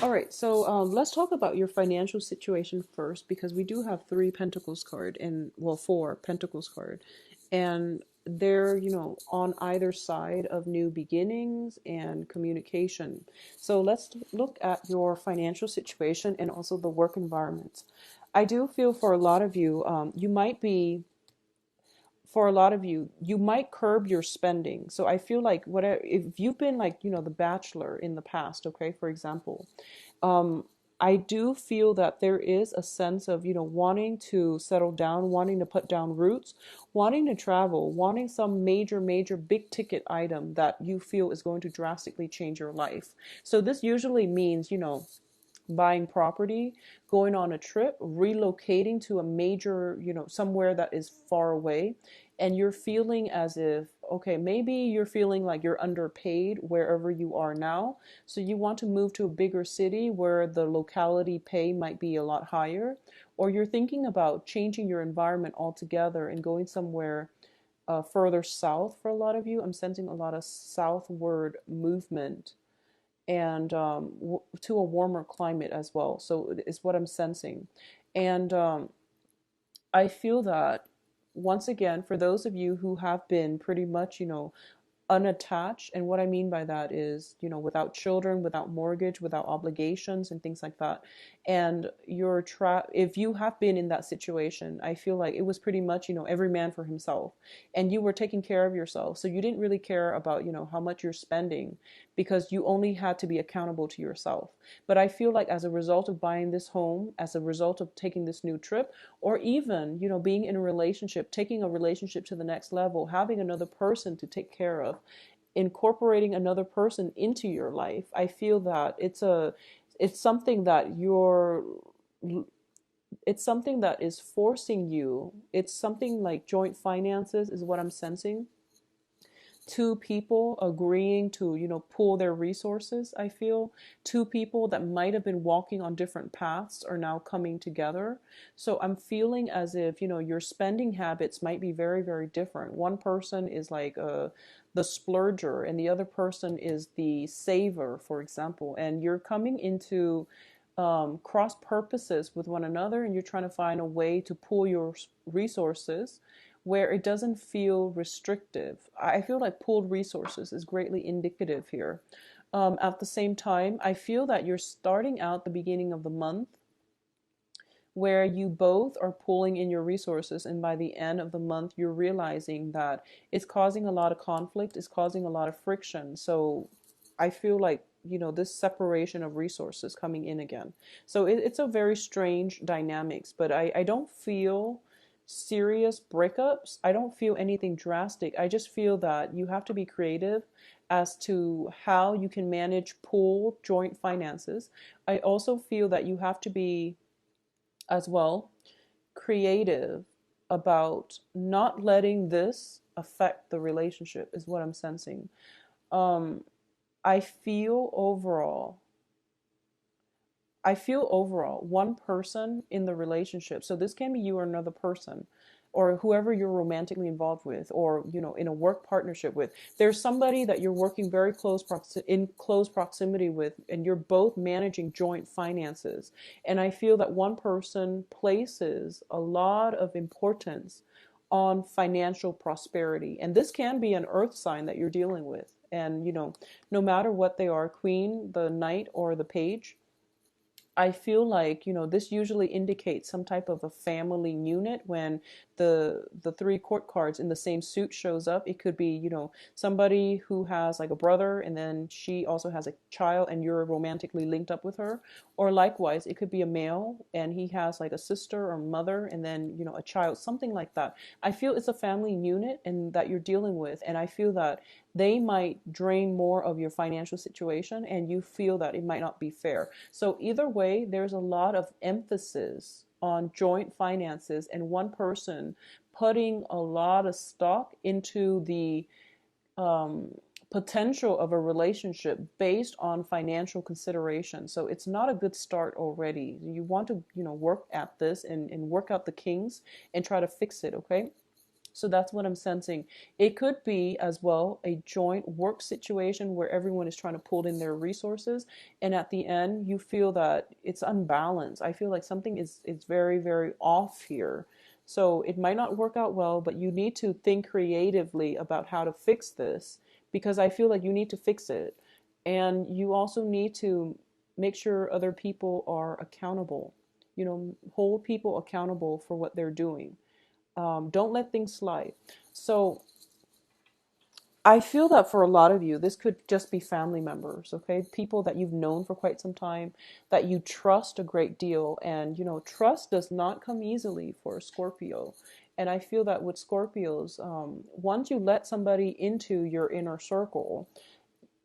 All right, so let's talk about your financial situation first because we do have three Pentacles card and well, four Pentacles card, and they're on either side of new beginnings and communication. So let's look at your financial situation and also the work environment. I do feel for a lot of you, you might be for a lot of you, you might curb your spending. So I feel like whatever, if you've been like, the bachelor in the past, okay, for example, um, I do feel that there is a sense of, wanting to settle down, wanting to put down roots, wanting to travel, wanting some major big ticket item that you feel is going to drastically change your life. So this usually means, buying property, going on a trip, relocating to a major, somewhere that is far away. And you're feeling as if, okay, maybe you're feeling like you're underpaid wherever you are now. So you want to move to a bigger city where the locality pay might be a lot higher. Or you're thinking about changing your environment altogether and going somewhere further south for a lot of you. I'm sensing a lot of southward movement and to a warmer climate as well. So it's what I'm sensing. And I feel that once again, for those of you who have been pretty much, unattached. And what I mean by that is, without children, without mortgage, without obligations and things like that. And you're if you have been in that situation, I feel like it was pretty much, every man for himself. And you were taking care of yourself. So you didn't really care about, how much you're spending because you only had to be accountable to yourself. But I feel like as a result of buying this home, as a result of taking this new trip, or even, being in a relationship, taking a relationship to the next level, having another person to take care of, incorporating another person into your life, I feel that it's something that it's something that is forcing you. It's something like joint finances is what I'm sensing. Two people agreeing to, pool their resources. I feel two people that might have been walking on different paths are now coming together. So I'm feeling as if, your spending habits might be very different. One person is like the splurger and the other person is the saver, for example, and you're coming into cross purposes with one another, and you're trying to find a way to pool your resources where it doesn't feel restrictive. I feel like pooled resources is greatly indicative here. At the same time, I feel that you're starting out the beginning of the month where you both are pulling in your resources, and by the end of the month you're realizing that it's causing a lot of conflict, it's causing a lot of friction. So I feel like, this separation of resources coming in again. So it's a very strange dynamics, but I don't feel serious breakups. I don't feel anything drastic. I just feel that you have to be creative as to how you can manage pool joint finances. I also feel that you have to be as well creative about not letting this affect the relationship is what I'm sensing. Um, I feel overall I feel overall one person in the relationship. So this can be you or another person or whoever you're romantically involved with or, in a work partnership with. There's somebody that you're working very in close proximity with and you're both managing joint finances. And I feel that one person places a lot of importance on financial prosperity. And this can be an earth sign that you're dealing with. And, no matter what they are, queen, the knight, or the page, I feel like, this usually indicates some type of a family unit when the three court cards in the same suit shows up. It could be, somebody who has like a brother and then she also has a child and you're romantically linked up with her. Or likewise, it could be a male and he has like a sister or mother and then, a child, something like that. I feel it's a family unit and that you're dealing with. And I feel that they might drain more of your financial situation and you feel that it might not be fair. So either way, there's a lot of emphasis on joint finances and one person putting a lot of stock into the um, potential of a relationship based on financial consideration. So it's not a good start already. You want to, work at this and work out the kinks and try to fix it, okay? So that's what I'm sensing. It could be as well a joint work situation where everyone is trying to pull in their resources, and at the end you feel that it's unbalanced. I feel like something is very, very off here. So it might not work out well, but you need to think creatively about how to fix this, because I feel like you need to fix it. And you also need to make sure other people are accountable. Hold people accountable for what they're doing. Don't let things slide. So I feel that for a lot of you, this could just be family members, okay? People that you've known for quite some time, that you trust a great deal. And, trust does not come easily for a Scorpio. And I feel that with Scorpios, once you let somebody into your inner circle,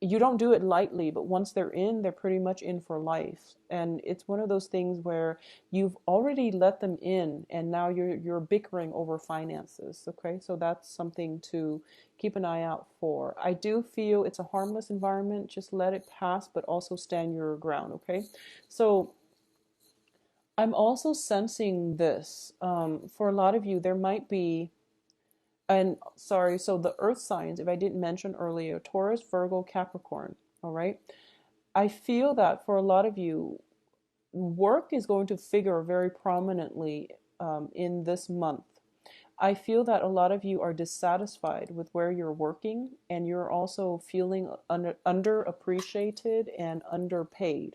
you don't do it lightly, but once they're in, they're pretty much in for life. And it's one of those things where you've already let them in, and now you're bickering over finances. Okay, so that's something to keep an eye out for. I do feel it's a harmless environment. Just let it pass, but also stand your ground. Okay, so I'm also sensing this. For a lot of you, there might be, and sorry, so the earth signs, if I didn't mention earlier, Taurus, Virgo, Capricorn, all right? I feel that for a lot of you, work is going to figure very prominently in this month. I feel that a lot of you are dissatisfied with where you're working, and you're also feeling underappreciated and underpaid,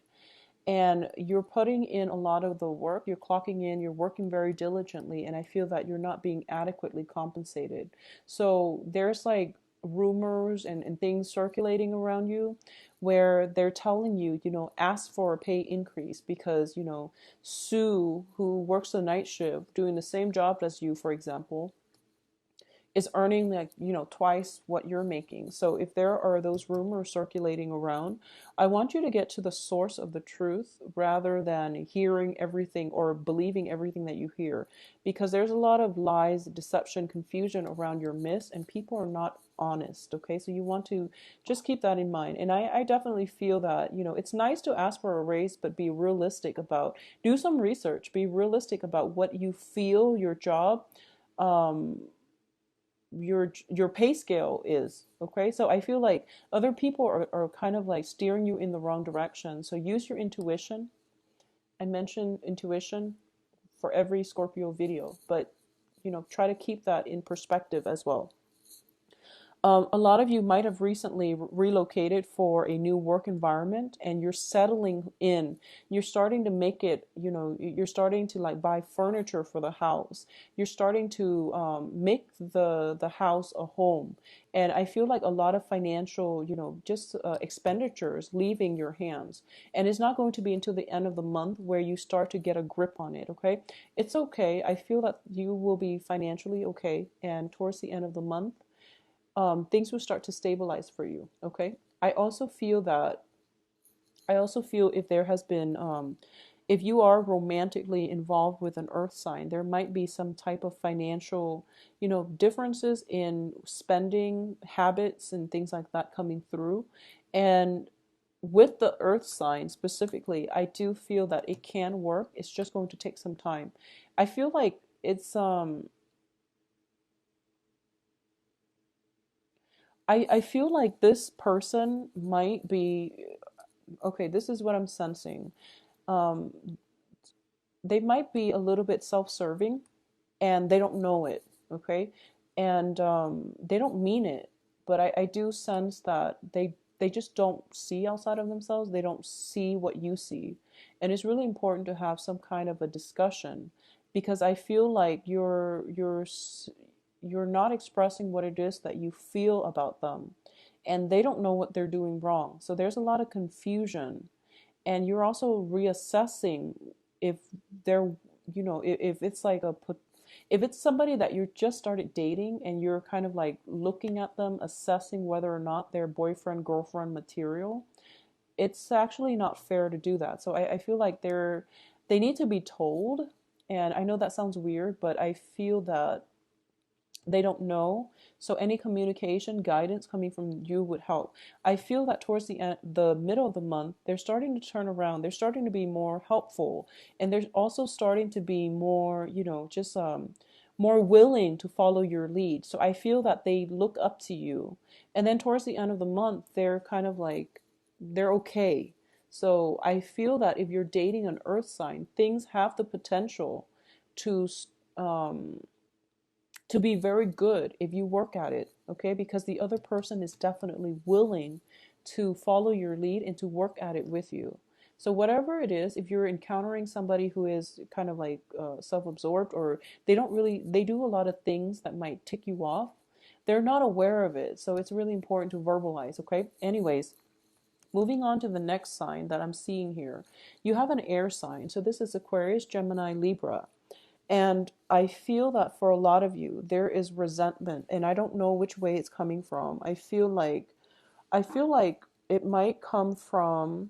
and you're putting in a lot of the work, you're clocking in, you're working very diligently, and I feel that you're not being adequately compensated. So there's like rumors and things circulating around you where they're telling you, ask for a pay increase because, Sue, who works the night shift doing the same job as you, for example, is earning like twice what you're making. So if there are those rumors circulating around, I want you to get to the source of the truth rather than hearing everything or believing everything that you hear, because there's a lot of lies, deception, confusion around your myths, and people are not honest. Okay, so you want to just keep that in mind. And I definitely feel that it's nice to ask for a raise, but be realistic about, do some research, be realistic about what you feel your job, um your pay scale is. Okay, so I feel like other people are kind of like steering you in the wrong direction. So use your intuition. I mention intuition for every Scorpio video, but try to keep that in perspective as well. A lot of you might have recently relocated for a new work environment, and you're settling in. You're starting to make it, you're starting to like buy furniture for the house. You're starting to make the house a home. And I feel like a lot of financial, just expenditures leaving your hands. And it's not going to be until the end of the month where you start to get a grip on it, okay? It's okay. I feel that you will be financially okay. And towards the end of the month, things will start to stabilize for you. Okay. I also feel if there has been, if you are romantically involved with an earth sign, there might be some type of financial, differences in spending habits and things like that coming through. And with the earth sign specifically, I do feel that it can work. It's just going to take some time. I feel like I feel like this person might be, okay, this is what I'm sensing. Um, they might be a little bit self-serving and they don't know it, okay? And they don't mean it, but I do sense that they just don't see outside of themselves. They don't see what you see. And it's really important to have some kind of a discussion, because I feel like you're not expressing what it is that you feel about them, and they don't know what they're doing wrong. So there's a lot of confusion, and you're also reassessing if they're, if it's like if it's somebody that you just started dating and you're kind of like looking at them, assessing whether or not they're boyfriend girlfriend material. It's actually not fair to do that. So I feel like they need to be told. And I know that sounds weird, but I feel that they don't know. So any communication guidance coming from you would help. I feel that towards the middle of the month, they're starting to turn around. They're starting to be more helpful, and they're also starting to be more, just more willing to follow your lead. So I feel that they look up to you. And then towards the end of the month, they're kind of like, they're okay. So I feel that if you're dating an earth sign, things have the potential to um, to be very good if you work at it, okay? Because the other person is definitely willing to follow your lead and to work at it with you. So whatever it is, if you're encountering somebody who is kind of like self-absorbed, or they do a lot of things that might tick you off, they're not aware of it. So it's really important to verbalize, okay? Anyways, moving on to the next sign that I'm seeing here. You have an air sign. So this is Aquarius, Gemini, Libra. And I feel that for a lot of you, there is resentment, and I don't know which way it's coming from. I feel like it might come from,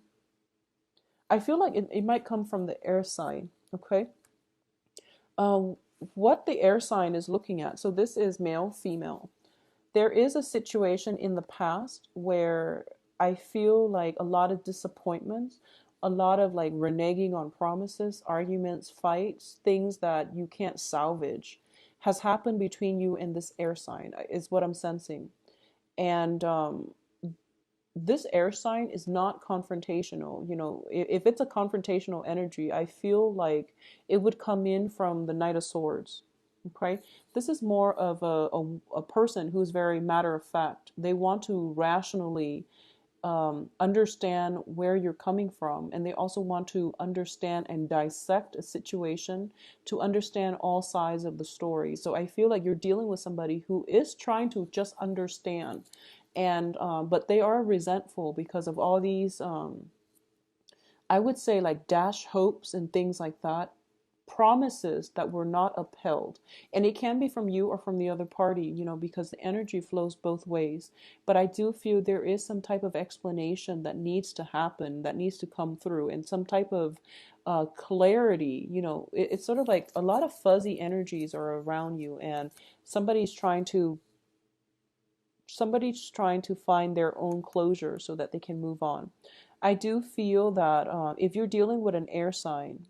I feel like it might come from the air sign, okay? Um, what the air sign is looking at, so this is male, female. There is a situation in the past where I feel like a lot of disappointments, a lot of like reneging on promises, arguments, fights, things that you can't salvage has happened between you and this air sign, is what I'm sensing. And this air sign is not confrontational. You know, if it's a confrontational energy, I feel like it would come in from the Knight of Swords. Okay, this is more of a person who's very matter of fact. They want to rationally understand where you're coming from, and they also want to understand and dissect a situation to understand all sides of the story. So I feel like you're dealing with somebody who is trying to just understand, and but they are resentful because of all these I would say like dash hopes and things like that, promises that were not upheld. And it can be from you or from the other party, you know, because the energy flows both ways. But I do feel there is some type of explanation that needs to happen, that needs to come through, and some type of clarity. You know, it's sort of like a lot of fuzzy energies are around you, and somebody's trying to somebody's trying to find their own closure so that they can move on. I do feel that if you're dealing with an air sign,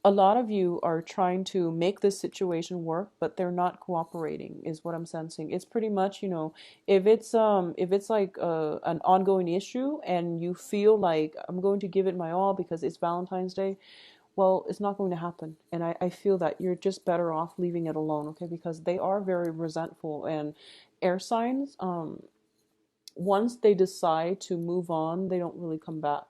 a lot of you are trying to make this situation work, but they're not cooperating, is what I'm sensing. It's pretty much, you know, if it's like an ongoing issue and you feel like I'm going to give it my all because it's Valentine's Day, well, it's not going to happen. And I feel that you're just better off leaving it alone, okay? Because they are very resentful, and air signs, once they decide to move on, they don't really come back.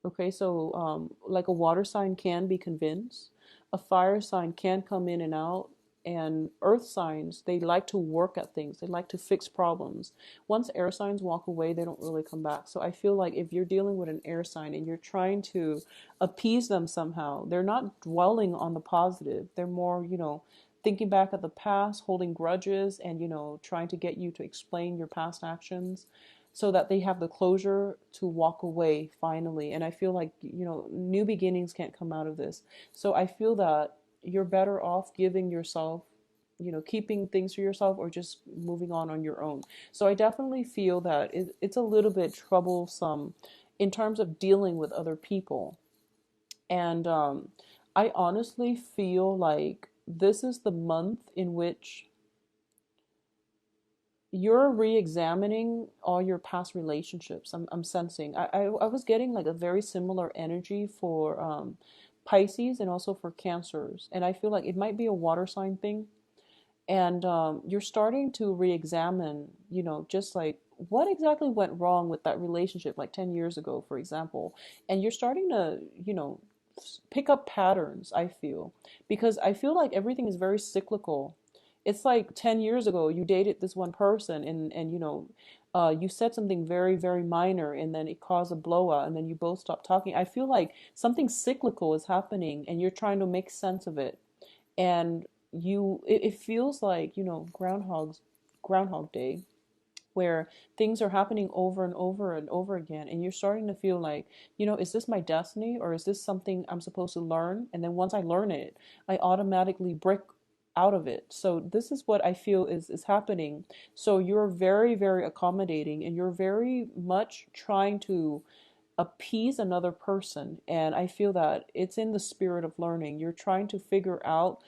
Okay, so like a water sign can be convinced, a fire sign can come in and out, and earth signs, they like to work at things, they like to fix problems. Once air signs walk away, they don't really come back. So I feel like if you're dealing with an air sign and you're trying to appease them somehow, they're not dwelling on the positive. They're more, you know, thinking back at the past, holding grudges, and, you know, trying to get you to explain your past actions so that they have the closure to walk away finally. And I feel like, you know, new beginnings can't come out of this. So I feel that you're better off giving yourself, you know, keeping things for yourself, or just moving on your own. So I definitely feel that it's a little bit troublesome in terms of dealing with other people. And I honestly feel like this is the month in which you're re-examining all your past relationships. I'm sensing. I was getting like a very similar energy for Pisces and also for Cancers. And I feel like it might be a water sign thing. And you're starting to re-examine, you know, just like what exactly went wrong with that relationship like 10 years ago, for example. And you're starting to, you know, pick up patterns, I feel. Because I feel like everything is very cyclical. It's like 10 years ago you dated this one person, and you know, you said something very, very minor, and then it caused a blowout, and then you both stopped talking. I feel like something cyclical is happening and you're trying to make sense of it. And it feels like, you know, Groundhog Day, where things are happening over and over and over again, and you're starting to feel like, you know, is this my destiny, or is this something I'm supposed to learn? And then once I learn it, I automatically break out of it. So this is what I feel is happening. So you're very, very accommodating, and you're very much trying to appease another person. And I feel that it's in the spirit of learning. You're trying to figure out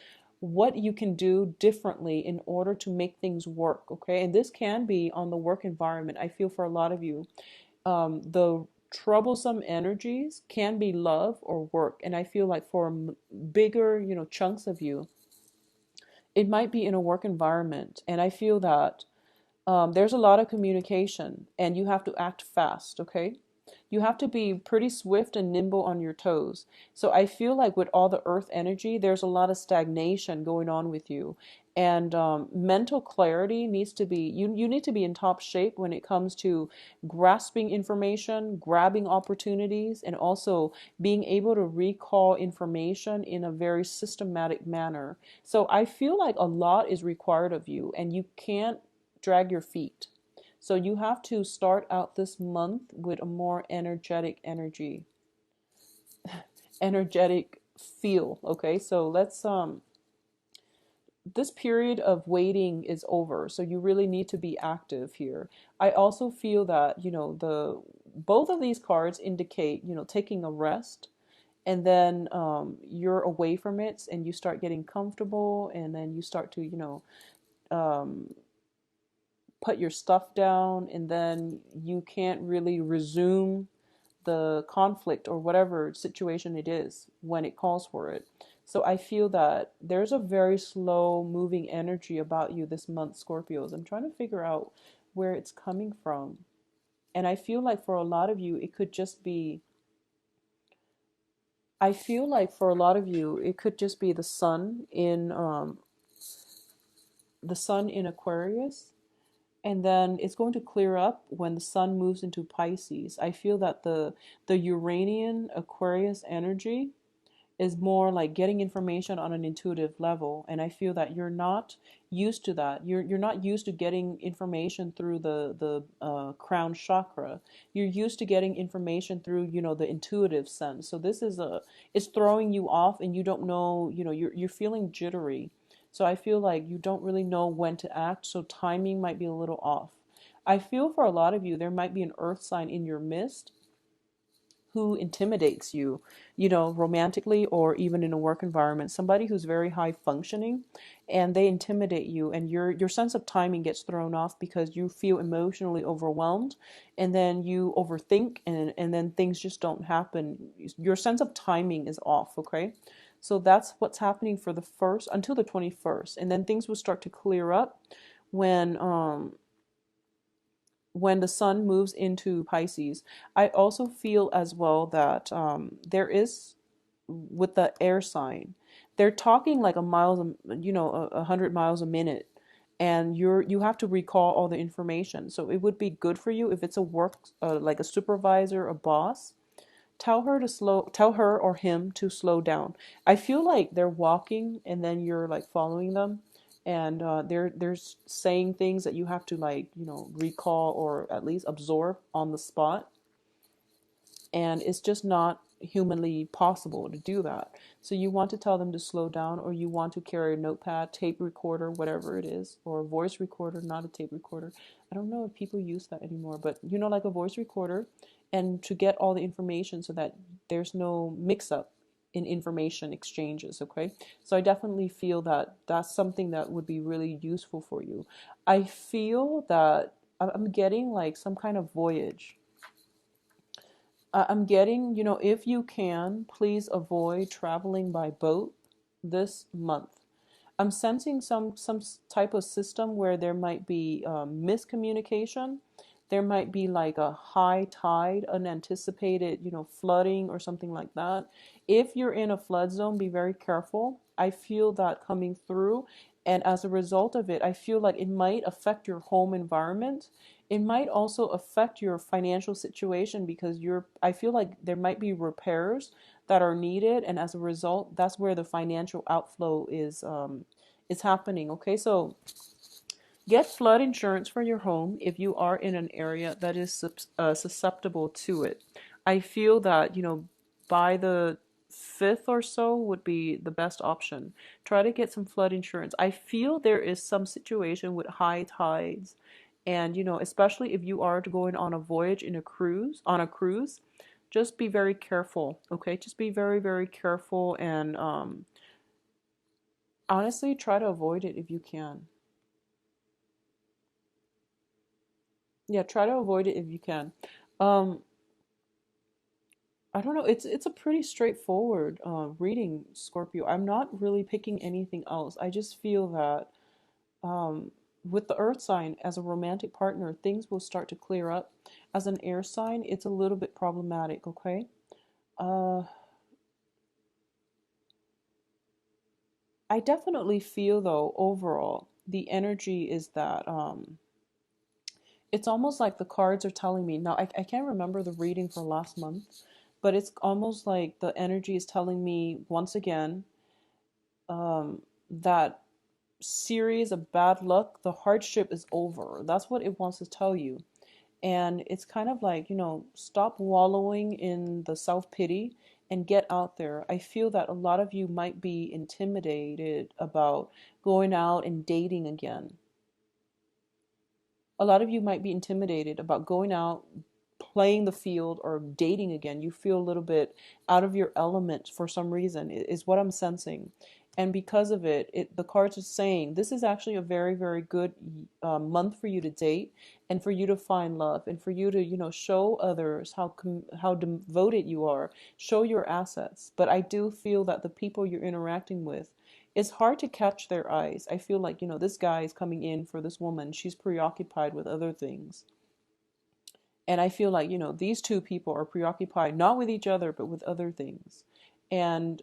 what you can do differently in order to make things work. Okay, and this can be on the work environment. I feel for a lot of you, the troublesome energies can be love or work, and I feel like for bigger, chunks of you, it might be in a work environment. And I feel that there's a lot of communication and you have to act fast. Okay, you have to be pretty swift and nimble on your toes. So I feel like with all the earth energy, there's a lot of stagnation going on with you. And mental clarity needs to be, you need to be in top shape when it comes to grasping information, grabbing opportunities, and also being able to recall information in a very systematic manner. So I feel like a lot is required of you and you can't drag your feet. So you have to start out this month with a more energetic feel. Okay, so let's this period of waiting is over. So you really need to be active here. I also feel that, the both of these cards indicate, taking a rest, and then you're away from it and you start getting comfortable, and then you start to, um, put your stuff down, and then you can't really resume the conflict or whatever situation it is when it calls for it. So I feel that there's a very slow moving energy about you this month, Scorpios. I'm trying to figure out where it's coming from. And I feel like for a lot of you, it could just be, I feel like for a lot of you, it could just be the sun in Aquarius, and then it's going to clear up when the sun moves into Pisces. I feel that the Uranian Aquarius energy is more like getting information on an intuitive level, and I feel that you're not used to that. You're not used to getting information through the crown chakra. You're used to getting information through, the intuitive sense. So this is it's throwing you off, and you don't know, you're feeling jittery. So I feel like you don't really know when to act, so timing might be a little off. I feel for a lot of you there might be an earth sign in your midst who intimidates you, romantically or even in a work environment, somebody who's very high functioning, and they intimidate you, and your sense of timing gets thrown off because you feel emotionally overwhelmed, and then you overthink, and then things just don't happen. Your sense of timing is off, okay? So that's what's happening for the first until the 21st, and then things will start to clear up when the sun moves into Pisces. I also feel as well that there is, with the air sign, they're talking like 100 miles a minute, and you have to recall all the information. So it would be good for you if it's a work, like a supervisor, a boss. Tell her or him to slow down. I feel like they're walking and then you're like following them, and they're saying things that you have to, like, recall or at least absorb on the spot, and it's just not humanly possible to do that. So you want to tell them to slow down, or you want to carry a notepad, tape recorder, whatever it is, or a voice recorder, not a tape recorder. I don't know if people use that anymore, but like a voice recorder, and to get all the information so that there's no mix up in information exchanges. Okay, so I definitely feel that that's something that would be really useful for you. I feel that I'm getting like some kind of voyage. I'm getting, if you can, please avoid traveling by boat this month. I'm sensing some type of system where there might be miscommunication. There might be like a high tide, unanticipated, flooding or something like that. If you're in a flood zone, be very careful. I feel that coming through. And as a result of it, I feel like it might affect your home environment. It might also affect your financial situation because I feel like there might be repairs that are needed, and as a result, that's where the financial outflow is happening. Okay, so get flood insurance for your home if you are in an area that is susceptible to it. I feel that, by the fifth or so would be the best option. Try to get some flood insurance. I feel there is some situation with high tides, and, especially if you are going on a voyage on a cruise, just be very careful, okay? Just be very, very careful, and Honestly, try to avoid it if you can. Yeah, try to avoid it if you can. Um, I don't know. It's a pretty straightforward reading, Scorpio. I'm not really picking anything else. I just feel that with the Earth sign as a romantic partner, things will start to clear up. As an air sign, it's a little bit problematic. Okay. Uh, I definitely feel though overall the energy is that it's almost like the cards are telling me now. I can't remember the reading for last month, but it's almost like the energy is telling me once again that series of bad luck, the hardship is over. That's what it wants to tell you. And it's kind of like, stop wallowing in the self pity and get out there. I feel that a lot of you might be intimidated about going out and dating again. A lot of you might be intimidated about going out, playing the field, or dating again. You feel a little bit out of your element for some reason, is what I'm sensing. And because of it, the cards are saying this is actually a very, very good month for you to date and for you to find love and for you to, show others how devoted you are, show your assets. But I do feel that the people you're interacting with, it's hard to catch their eyes. I feel like, this guy is coming in for this woman. She's preoccupied with other things. And I feel like, these two people are preoccupied not with each other, but with other things. And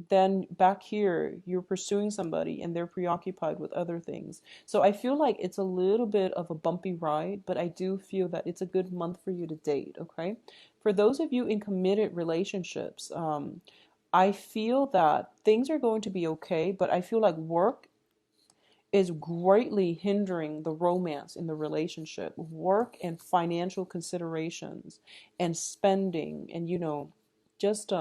then back here, you're pursuing somebody and they're preoccupied with other things. So I feel like it's a little bit of a bumpy ride, but I do feel that it's a good month for you to date, okay? For those of you in committed relationships, I feel that things are going to be okay, but I feel like work is greatly hindering the romance in the relationship. Work and financial considerations and spending and, just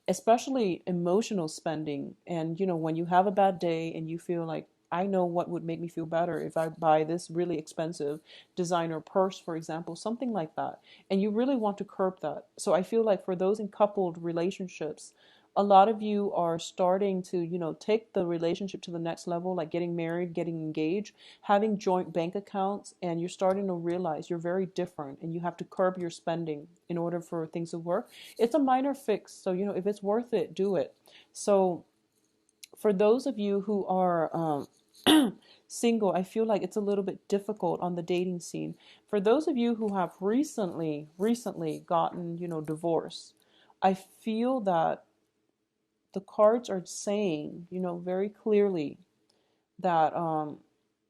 especially emotional spending. And, when you have a bad day and you feel like, I know what would make me feel better if I buy this really expensive designer purse, for example, something like that. And you really want to curb that. So I feel like for those in coupled relationships, a lot of you are starting to, take the relationship to the next level, like getting married, getting engaged, having joint bank accounts, and you're starting to realize you're very different and you have to curb your spending in order for things to work. It's a minor fix, so if it's worth it, do it. So for those of you who are single, I feel like it's a little bit difficult on the dating scene. For those of you who have recently gotten, divorce, I feel that the cards are saying, very clearly that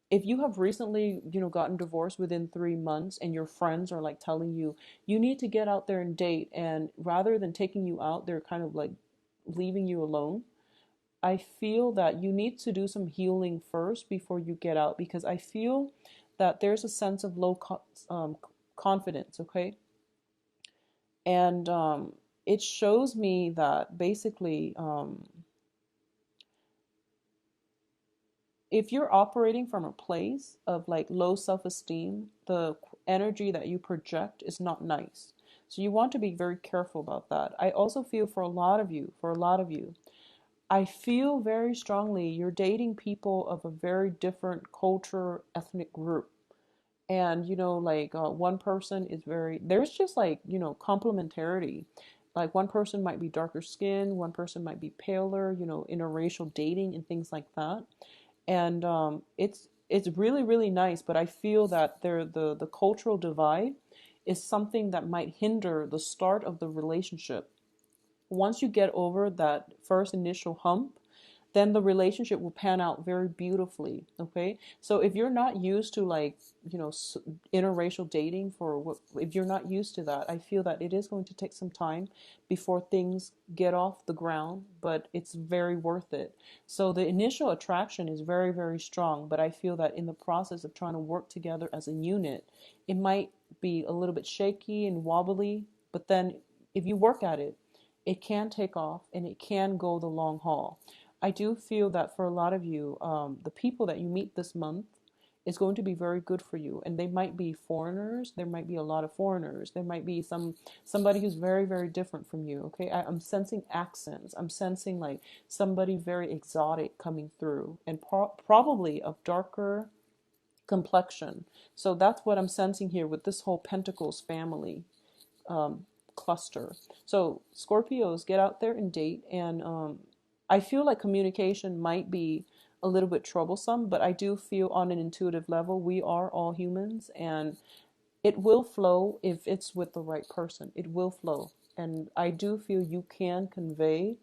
if you have recently, gotten divorced within 3 months and your friends are like telling you, you need to get out there and date, and rather than taking you out, they're kind of like leaving you alone. I feel that you need to do some healing first before you get out, because I feel that there's a sense of confidence, okay? And it shows me that basically, if you're operating from a place of like low self-esteem, the energy that you project is not nice. So you want to be very careful about that. I also feel for a lot of you, I feel very strongly you're dating people of a very different culture, ethnic group. And, like one person is there's just like, complementarity. Like one person might be darker skin, one person might be paler, interracial dating and things like that. And it's really, really nice, but I feel that the cultural divide is something that might hinder the start of the relationship. Once you get over that first initial hump, then the relationship will pan out very beautifully. Okay, so if you're not used to like, interracial dating, if you're not used to that, I feel that it is going to take some time before things get off the ground, but it's very worth it. So the initial attraction is very, very strong, but I feel that in the process of trying to work together as a unit, it might be a little bit shaky and wobbly, but then if you work at it, it can take off and it can go the long haul. I do feel that for a lot of you, the people that you meet this month, is going to be very good for you. And they might be foreigners. There might be a lot of foreigners. There might be somebody who's very, very different from you. Okay, I'm sensing accents. I'm sensing like somebody very exotic coming through, and probably of darker complexion. So that's what I'm sensing here with this whole Pentacles family um, cluster. So Scorpios, get out there and date. And I feel like communication might be a little bit troublesome, but I do feel on an intuitive level, we are all humans, and it will flow if it's with the right person. It will flow. And I do feel you can convey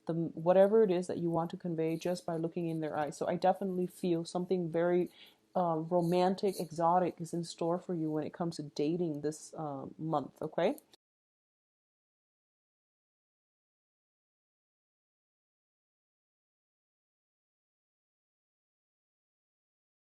whatever it is that you want to convey just by looking in their eyes. So I definitely feel something very romantic, exotic is in store for you when it comes to dating this month. Okay.